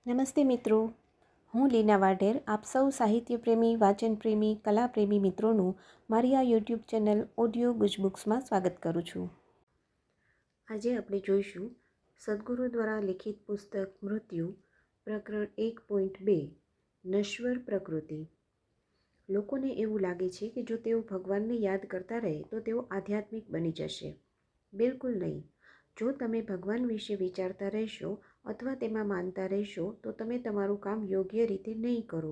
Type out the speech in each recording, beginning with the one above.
નમસ્તે મિત્રો, હું લીના વાઢેર આપ સૌ સાહિત્ય પ્રેમી, વાચન પ્રેમી, કલા પ્રેમી મિત્રોનું મારી આ યુટ્યુબ ચેનલ ઓડિયો ગુજબુક્સમાં સ્વાગત કરું છું. આજે આપણે જોઈશું સદગુરુ દ્વારા લિખિત પુસ્તક મૃત્યુ પ્રકરણ 1.2 નશ્વર પ્રકૃતિ. લોકોને એવું લાગે છે કે જો તેઓ ભગવાનને યાદ કરતા રહે તો તેઓ આધ્યાત્મિક બની જશે. બિલકુલ નહીં. જો તમે ભગવાન વિશે વિચારતા રહેશો અથવા તેમાં માનતા રહેશો તો તમે તમારું કામ યોગ્ય રીતે નહીં કરો,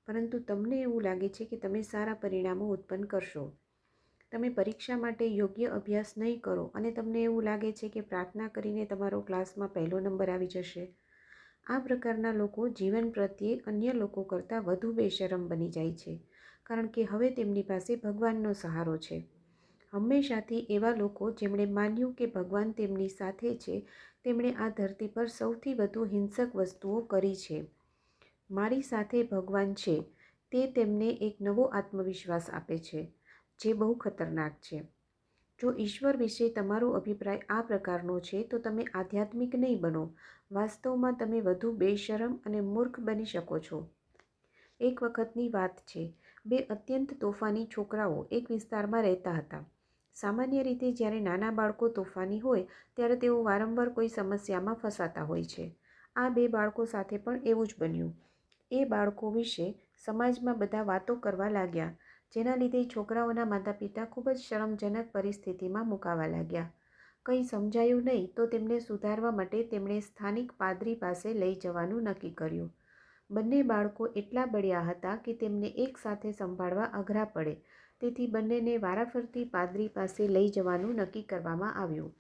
પરંતુ તમને એવું લાગે છે કે તમે સારા પરિણામો ઉત્પન્ન કરશો. તમે પરીક્ષા માટે યોગ્ય અભ્યાસ નહીં કરો અને તમને એવું લાગે છે કે પ્રાર્થના કરીને તમારો ક્લાસમાં પહેલો નંબર આવી જશે. આ પ્રકારના લોકો જીવન પ્રત્યે અન્ય લોકો કરતાં વધુ બેશરમ બની જાય છે, કારણ કે હવે તેમની પાસે ભગવાનનો સહારો છે. હંમેશાથી એવા લોકો જેમણે માન્યું કે ભગવાન તેમની સાથે છે, તેમણે આ ધરતી પર સૌથી વધુ હિંસક વસ્તુઓ કરી છે. મારી સાથે ભગવાન છે તે તેમને એક નવો આત્મવિશ્વાસ આપે છે, જે બહુ ખતરનાક છે. જો ઈશ્વર વિશે તમારો અભિપ્રાય આ પ્રકારનો છે તો તમે આધ્યાત્મિક નહીં બનો. વાસ્તવમાં તમે વધુ બેશરમ અને મૂર્ખ બની શકો છો. એક વખતની વાત છે. બે અત્યંત તોફાની છોકરાઓ એક વિસ્તારમાં રહેતા હતા. સામાન્ય રીતે જ્યારે નાના બાળકો તોફાની હોય ત્યારે તેઓ વારંવાર કોઈ સમસ્યામાં ફસાતા હોય છે. આ બે બાળકો સાથે પણ એવું જ બન્યું. એ બાળકો વિશે સમાજમાં બધા વાતો કરવા લાગ્યા, જેના લીધે છોકરાઓના માતા પિતા ખૂબ જ શરમજનક પરિસ્થિતિમાં મુકાવા લાગ્યા. કંઈ સમજાયું નહીં તો તેમને સુધારવા માટે તેમણે સ્થાનિક પાદરી પાસે લઈ જવાનું નક્કી કર્યું. બંને બાળકો એટલા બળ્યા હતા કે તેમને એકસાથે સંભાળવા અઘરા પડે, તેથી બંનેને વારાફરતી પાદરી પાસે લઈ જવાનું નક્કી કરવામાં આવ્યું.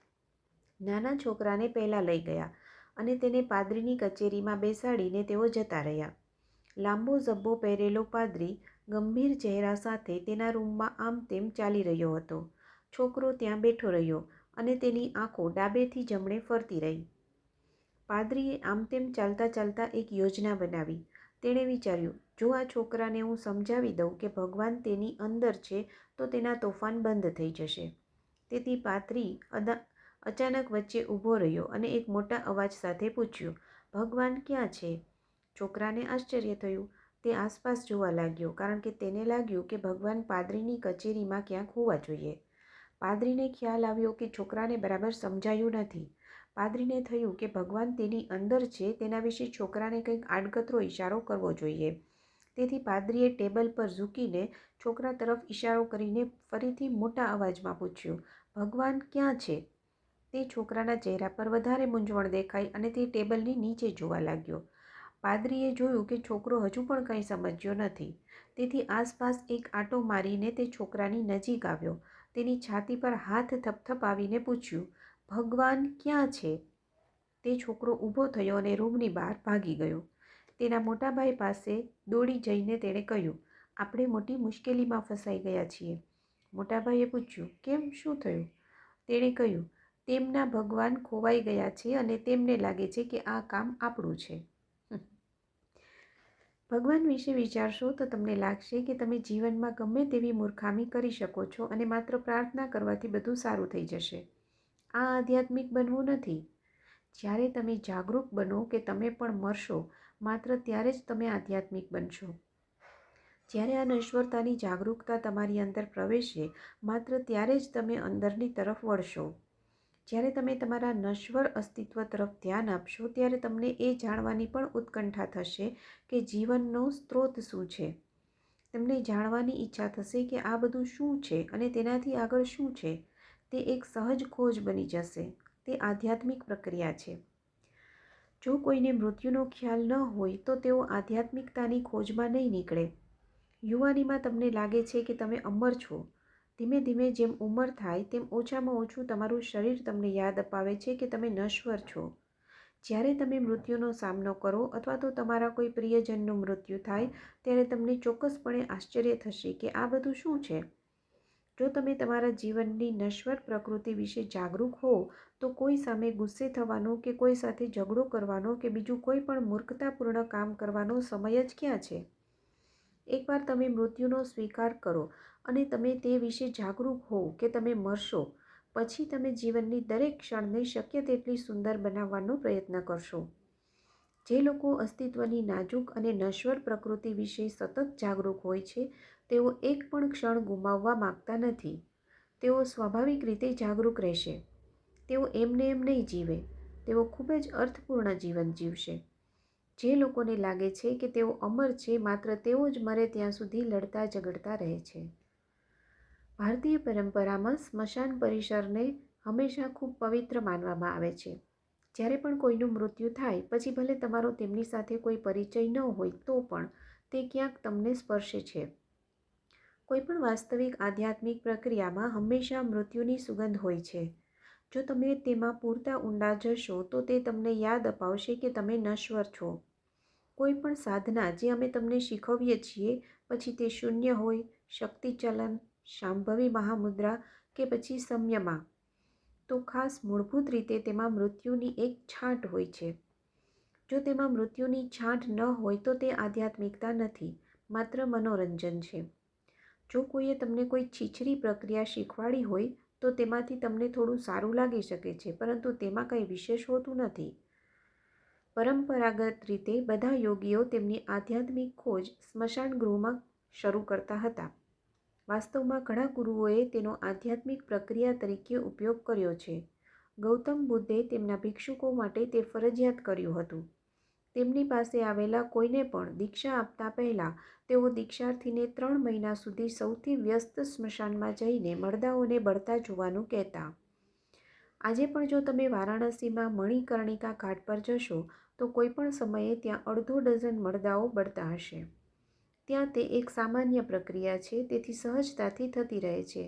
નાના છોકરાને પહેલાં લઈ ગયા અને તેને પાદરીની કચેરીમાં બેસાડીને તેઓ જતા રહ્યા. લાંબો ઝબ્બો પહેરેલો પાદરી ગંભીર ચહેરા સાથે તેના રૂમમાં આમ તેમ ચાલી રહ્યો હતો. છોકરો ત્યાં બેઠો રહ્યો અને તેની આંખો ડાબેથી જમણે ફરતી રહી. પાદરીએ આમ તેમ ચાલતા ચાલતા એક યોજના બનાવી. તેણે વિચાર્યું, જો આ છોકરાને હું સમજાવી દઉં કે ભગવાન તેની અંદર છે તો તેના તોફાન બંધ થઈ જશે. તેથી પાદરી અચાનક વચ્ચે ઊભો રહ્યો અને એક મોટા અવાજ સાથે પૂછ્યું, ભગવાન ક્યાં છે? છોકરાને આશ્ચર્ય થયું. તે આસપાસ જોવા લાગ્યો, કારણ કે તેને લાગ્યું કે ભગવાન પાદરીની કચેરીમાં ક્યાંક હોવા જોઈએ. પાદરીને ખ્યાલ આવ્યો કે છોકરાને બરાબર સમજાયું નથી. પાદરીને થયું કે ભગવાન તેની અંદર છે, તેના વિશે છોકરાને કંઈક આડકતરો ઇશારો કરવો જોઈએ. તેથી પાદરીએ ટેબલ પર ઝૂકીને છોકરા તરફ ઇશારો કરીને ફરીથી મોટા અવાજમાં પૂછ્યું, ભગવાન ક્યાં છે? તે છોકરાના ચહેરા પર વધારે મૂંઝવણ દેખાઈ અને તે ટેબલની નીચે જોવા લાગ્યો. પાદરીએ જોયું કે છોકરો હજુ પણ કંઈ સમજ્યો નથી. તેથી આસપાસ એક આંટો મારીને તે છોકરાની નજીક આવ્યો. તેની છાતી પર હાથ થપથપાવીને પૂછ્યું, ભગવાન ક્યાં છે? તે છોકરો ઊભો થયો અને રૂમની બહાર ભાગી ગયો. તેના મોટા ભાઈ પાસે દોડી જઈને તેણે કહ્યું, આપણે મોટી મુશ્કેલીમાં ફસાઈ ગયા છીએ. મોટા ભાઈએ પૂછ્યું, કેમ, શું થયું? તેણે કહ્યું, તેમના ભગવાન ખોવાઈ ગયા છે અને તેમને લાગે છે કે આ કામ આપણું છે. ભગવાન વિશે વિચારશો તો તમને લાગશે કે તમે જીવનમાં ગમે તેવી મૂર્ખામી કરી શકો છો અને માત્ર પ્રાર્થના કરવાથી બધું સારું થઈ જશે. આ આધ્યાત્મિક બનવું નથી. જ્યારે તમે જાગૃત બનો કે તમે પણ મરશો, માત્ર ત્યારે જ તમે આધ્યાત્મિક બનશો. જ્યારે આ નશ્વરતાની જાગૃતતા તમારી અંદર પ્રવેશે, માત્ર ત્યારે જ તમે અંદરની તરફ વળશો. જ્યારે તમે તમારા નશ્વર અસ્તિત્વ તરફ ધ્યાન આપશો, ત્યારે તમને એ જાણવાની પણ ઉત્કંઠા થશે કે જીવનનો સ્ત્રોત શું છે. તમને જાણવાની ઈચ્છા થશે કે આ બધું શું છે અને તેનાથી આગળ શું છે. તે એક સહજ ખોજ બની જશે. તે આધ્યાત્મિક પ્રક્રિયા છે. જો કોઈને મૃત્યુનો ખ્યાલ ન હોય તો તેઓ આધ્યાત્મિકતાની ખોજમાં નહીં નીકળે. યુવાનીમાં તમને લાગે છે કે તમે અમર છો. ધીમે ધીમે જેમ ઉંમર થાય તેમ ઓછામાં ઓછું તમારું શરીર તમને યાદ અપાવે છે કે તમે નશ્વર છો. જ્યારે તમે મૃત્યુનો સામનો કરો અથવા તો તમારા કોઈ પ્રિયજનનું મૃત્યુ થાય ત્યારે તમને ચોક્કસપણે આશ્ચર્ય થશે કે આ બધું શું છે. જો તમે તમારા જીવનની નશ્વર પ્રકૃતિ વિશે જાગૃત હો તો કોઈ સામે ગુસ્સે થવાનો કે કોઈ સાથે ઝઘડો કરવાનો કે બીજું કોઈ પણ મૂર્ખતાપૂર્ણ કામ કરવાનો સમય જ ક્યાં છે. એકવાર તમે મૃત્યુનો સ્વીકાર કરો અને તમે તે વિશે જાગૃત હો કે તમે મરશો, પછી તમે જીવનની દરેક ક્ષણને શક્ય તેટલી સુંદર બનાવવાનો પ્રયત્ન કરશો. જે લોકો અસ્તિત્વની નાજુક અને નશ્વર પ્રકૃતિ વિશે સતત જાગૃત હોય છે, તેઓ એક પણ ક્ષણ ગુમાવવા માંગતા નથી. તેઓ સ્વાભાવિક રીતે જાગૃત રહેશે. તેઓ એમને એમ નહીં જીવે. તેઓ ખૂબ જ અર્થપૂર્ણ જીવન જીવશે. જે લોકોને લાગે છે કે તેઓ અમર છે, માત્ર તેઓ જ મરે ત્યાં સુધી લડતા ઝઘડતા રહે છે. ભારતીય પરંપરામાં સ્મશાન પરિસરને હંમેશા ખૂબ પવિત્ર માનવામાં આવે છે. જ્યારે પણ કોઈનું મૃત્યુ થાય પછી ભલે તમારો તેમની સાથે કોઈ પરિચય ન હોય તો પણ તે ક્યાંક તમને સ્પર્શે છે. કોઈપણ વાસ્તવિક આધ્યાત્મિક પ્રક્રિયામાં હંમેશા મૃત્યુની સુગંધ હોય છે. જો તમે તેમાં પૂરતા ઊંડા જશો તો તે તમને યાદ અપાવશે કે તમે નશ્વર છો. કોઈ પણ સાધના જે અમે તમને શીખવીએ છીએ, પછી તે શૂન્ય હોય, શક્તિચલન, શાંભવી મહામુદ્રા કે પછી સંયમા, તો ખાસ મૂળભૂત રીતે તેમાં મૃત્યુની એક છાંટ હોય છે. જો તેમાં મૃત્યુની છાંટ ન હોય તો તે આધ્યાત્મિકતા નથી, માત્ર મનોરંજન છે. જો કોઈએ તમને કોઈ છીછરી પ્રક્રિયા શીખવાડી હોય તો તેમાંથી તમને થોડું સારું લાગી શકે છે, પરંતુ તેમાં કંઈ વિશેષ હોતું નથી. પરંપરાગત રીતે બધા યોગીઓ તેમની આધ્યાત્મિક ખોજ સ્મશાન ગૃહમાં શરૂ કરતા હતા. વાસ્તવમાં ઘણા ગુરુઓએ તેનો આધ્યાત્મિક પ્રક્રિયા તરીકે ઉપયોગ કર્યો છે. ગૌતમ બુદ્ધે તેમના ભિક્ષુકો માટે તે ફરજિયાત કર્યું હતું. તેમની પાસે આવેલા કોઈને પણ દીક્ષા આપતા પહેલાં તેઓ દીક્ષાર્થીને 3 મહિના સુધી સૌથી વ્યસ્ત સ્મશાનમાં જઈને મરદાઓને બળતા જોવાનું કહેતા. આજે પણ જો તમે વારાણસીમાં મણિકર્ણિકા ઘાટ પર જશો તો કોઈપણ સમયે ત્યાં અડધો ડઝન મરદાઓ બળતા હશે. ત્યાં તે એક સામાન્ય પ્રક્રિયા છે, તેથી સહજતાથી થતી રહે છે.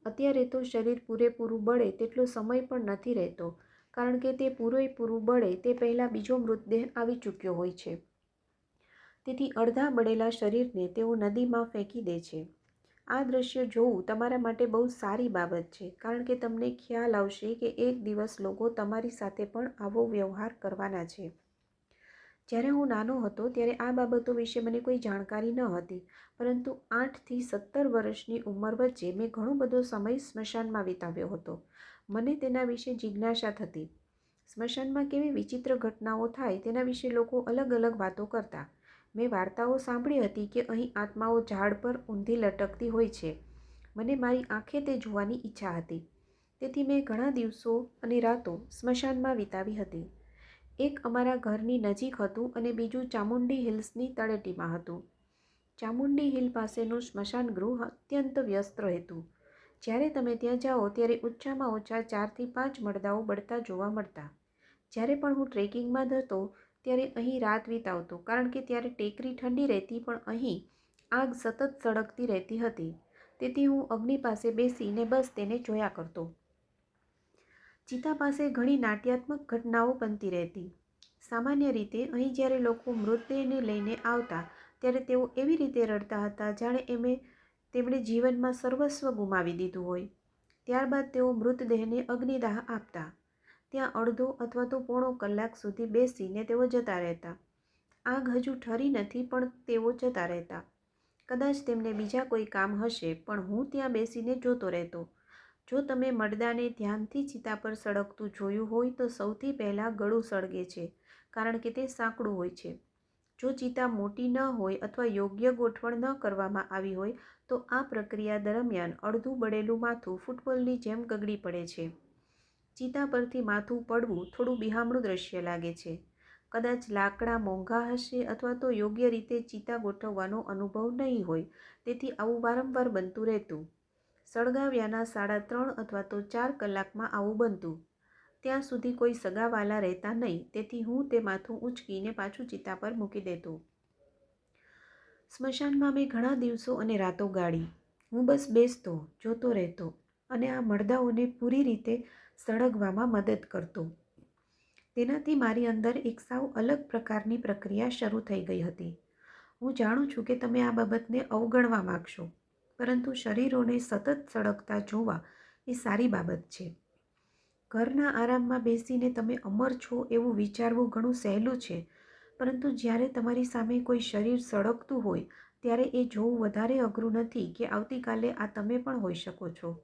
અત્યારે તો શરીર પૂરેપૂરું બળે તેટલો સમય પણ નથી રહેતો, કારણ કે તે પૂરેપૂરું બળે તે પહેલાં બીજો મૃતદેહ આવી ચૂક્યો હોય છે. તેથી અડધા બળેલા શરીરને તેઓ નદીમાં ફેંકી દે છે. આ દ્રશ્ય જોવું તમારા માટે બહુ સારી બાબત છે, કારણ કે તમને ખ્યાલ આવશે કે એક દિવસ લોકો તમારી સાથે પણ આવો વ્યવહાર કરવાના છે. જ્યારે હું નાનો હતો ત્યારે આ બાબતો વિશે મને કોઈ જાણકારી ન હતી, પરંતુ 8 થી 17 વર્ષની ઉંમર વચ્ચે મેં ઘણો બધો સમય સ્મશાનમાં વિતાવ્યો હતો. મને તેના વિશે જિજ્ઞાસા થતી. સ્મશાનમાં કેવી વિચિત્ર ઘટનાઓ થાય તેના વિશે લોકો અલગ અલગ વાતો કરતા. મેં વાર્તાઓ સાંભળી હતી કે અહીં આત્માઓ ઝાડ પર ઊંધી લટકતી હોય છે. મને મારી આંખે તે જોવાની ઈચ્છા હતી. તેથી મેં ઘણા દિવસો અને રાતો સ્મશાનમાં વિતાવી હતી. એક અમારા ઘરની નજીક હતું અને બીજું ચામુંડી હિલ્સની તળેટીમાં હતું. ચામુંડી હિલ પાસેનું સ્મશાન ગૃહ અત્યંત વ્યસ્ત રહેતું. જ્યારે તમે ત્યાં જાઓ ત્યારે ઓછામાં ઓછા 4 થી 5 મરદાઓ બળતા જોવા મળતા. જ્યારે પણ હું ટ્રેકિંગમાં હતો ત્યારે અહીં રાત વિતાવતો, કારણ કે ત્યારે ટેકરી ઠંડી રહેતી પણ અહીં આગ સતત સળગતી રહેતી હતી. તેથી હું અગ્નિ પાસે બેસીને બસ તેને જોયા કરતો. ચિતા પાસે ઘણી નાટ્યાત્મક ઘટનાઓ બનતી રહેતી. સામાન્ય રીતે અહીં જ્યારે લોકો મૃતદેહને લઈને આવતા ત્યારે તેઓ એવી રીતે રડતા હતા જાણે તેમણે જીવનમાં સર્વસ્વ ગુમાવી દીધું હોય. ત્યારબાદ તેઓ મૃતદેહને અગ્નિદાહ આપતા. ત્યાં અડધો અથવા તો પોણો કલાક સુધી બેસીને તેઓ જતા રહેતા. આગ હજુ ઠરી નથી પણ તેઓ જતા રહેતા. કદાચ તેમને બીજા કોઈ કામ હશે, પણ હું ત્યાં બેસીને જોતો રહેતો. જો તમે મરદાને ધ્યાનથી ચિતા પર સળગતું જોયું હોય તો સૌથી પહેલાં ગળું સળગે છે, કારણ કે તે સાંકડું હોય છે. જો ચિતા મોટી ન હોય અથવા યોગ્ય ગોઠવણ ન કરવામાં આવી હોય તો આ પ્રક્રિયા દરમિયાન અડધું બળેલું માથું ફૂટબોલની જેમ ગગડી પડે છે. ચિતા પરથી માથું પડવું થોડું બિહામણું દ્રશ્ય લાગે છે. કદાચ લાકડા મોંઘા હશે અથવા તો યોગ્ય રીતે ચિતા ગોઠવવાનો અનુભવ નહીં હોય, તેથી આવું વારંવાર બનતું રહેતું. સળગાવ્યાના 3.5 અથવા તો 4 કલાકમાં આવું બનતું. ત્યાં સુધી કોઈ સગાવાલા રહેતા નહીં, તેથી હું તે માથું ઊંચકીને પાછું ચિતા પર મૂકી દેતો. સ્મશાનમાં મેં ઘણા દિવસો અને રાતો ગાળી. હું બસ બેસતો, જોતો રહેતો અને આ મરદાઓને પૂરી રીતે સળગવામાં મદદ કરતો. તેનાથી મારી અંદર એક સાવ અલગ પ્રકારની પ્રક્રિયા શરૂ થઈ ગઈ હતી. હું જાણું છું કે તમે આ બાબતને અવગણવા માગશો, પરંતુ શરીરોને સતત સળગતા જોવા એ સારી બાબત છે. ઘરના આરામમાં બેસીને તમે અમર છો એવું વિચારવું ઘણું સહેલું છે, પરંતુ જ્યારે તમારી સામે કોઈ શરીર સળગતું હોય ત્યારે એ જોવું વધારે અઘરું નથી કે આવતીકાલે આ તમે પણ હોઈ શકો છો.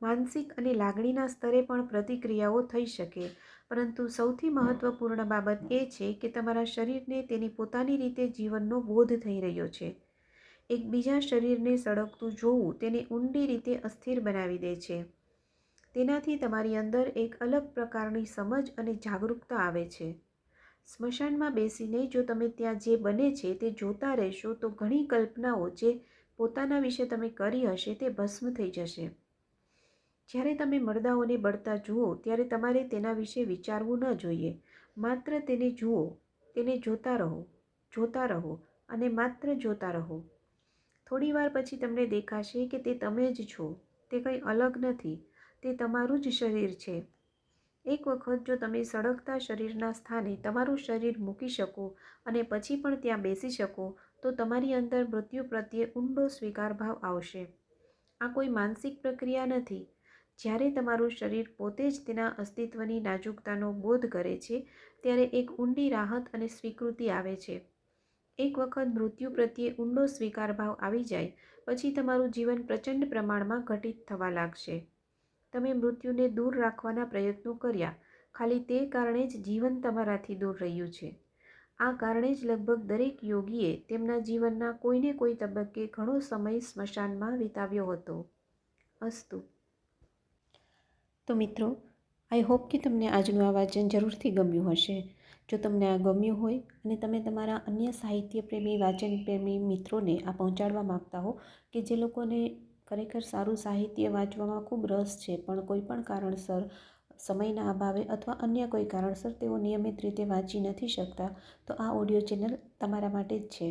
માનસિક અને લાગણીના સ્તરે પણ પ્રતિક્રિયાઓ થઈ શકે. પરંતુ સૌથી મહત્ત્વપૂર્ણ બાબત એ છે કે તમારા શરીરને તેની પોતાની રીતે જીવનનો બોધ થઈ રહ્યો છે. એક બીજા શરીરને સળગતું જોવું તેને ઊંડી રીતે અસ્થિર બનાવી દે છે. તેનાથી તમારી અંદર એક અલગ પ્રકારની સમજ અને જાગૃતતા આવે છે. સ્મશાનમાં બેસીને જો તમે ત્યાં જે બને છે તે જોતા રહેશો તો ઘણી કલ્પનાઓ જે પોતાના વિશે તમે કરી હશે તે ભસ્મ થઈ જશે. જ્યારે તમે મરદાઓને બળતા જુઓ ત્યારે તમારે તેના વિશે વિચારવું ન જોઈએ. માત્ર તેને જુઓ, તેને જોતા રહો અને માત્ર જોતા રહો. થોડી વાર પછી તમને દેખાશે કે તે તમે જ છો. તે કંઈ અલગ નથી, તે તમારું જ શરીર છે. એક વખત જો તમે સળગતા શરીરના સ્થાને તમારું શરીર મૂકી શકો અને પછી પણ ત્યાં બેસી શકો તો તમારી અંદર મૃત્યુ પ્રત્યે ઊંડો સ્વીકાર ભાવ આવશે. આ કોઈ માનસિક પ્રક્રિયા નથી. જ્યારે તમારું શરીર પોતે જ તેના અસ્તિત્વની નાજુકતાનો બોધ કરે છે ત્યારે એક ઊંડી રાહત અને સ્વીકૃતિ આવે છે. એક વખત મૃત્યુ પ્રત્યે ઊંડો સ્વીકાર ભાવ આવી જાય પછી તમારું જીવન પ્રચંડ પ્રમાણમાં ઘટિત થવા લાગશે. તમે મૃત્યુને દૂર રાખવાના પ્રયત્નો કર્યા, ખાલી તે કારણે જ જીવન તમારાથી દૂર રહ્યું છે. આ કારણે જ લગભગ દરેક યોગીએ તેમના જીવનના કોઈને કોઈ તબક્કે ઘણો સમય સ્મશાનમાં વિતાવ્યો હતો. અસ્તુ. તો મિત્રો, આઈ હોપ કે તમને આજનું આ વાંચન જરૂરથી ગમ્યું હશે. જો તમને આ ગમ્યું હોય અને તમે તમારા અન્ય સાહિત્ય પ્રેમી વાંચન પ્રેમી મિત્રોને આ પહોંચાડવા માગતા હો કે જે લોકોને ખરેખર સારું સાહિત્ય વાંચવામાં ખૂબ રસ છે પણ કોઈ પણ કારણસર સમયના અભાવે અથવા અન્ય કોઈ કારણસર તેઓ નિયમિત રીતે વાંચી નથી શકતા, તો આ ઓડિયો ચેનલ તમારા માટે જ છે.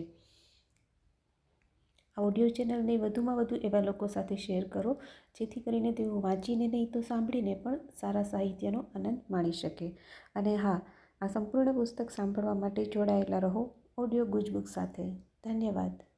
આ ઓડિયો ચેનલને વધુમાં વધુ એવા લોકો સાથે શેર કરો જેથી કરીને તેઓ વાંચીને નહીં તો સાંભળીને પણ સારા સાહિત્યનો આનંદ માણી શકે. અને હા, આ સંપૂર્ણ પુસ્તક સાંભળવા માટે જોડાયેલા રહો ઓડિયો ગુજબુક સાથે. ધન્યવાદ.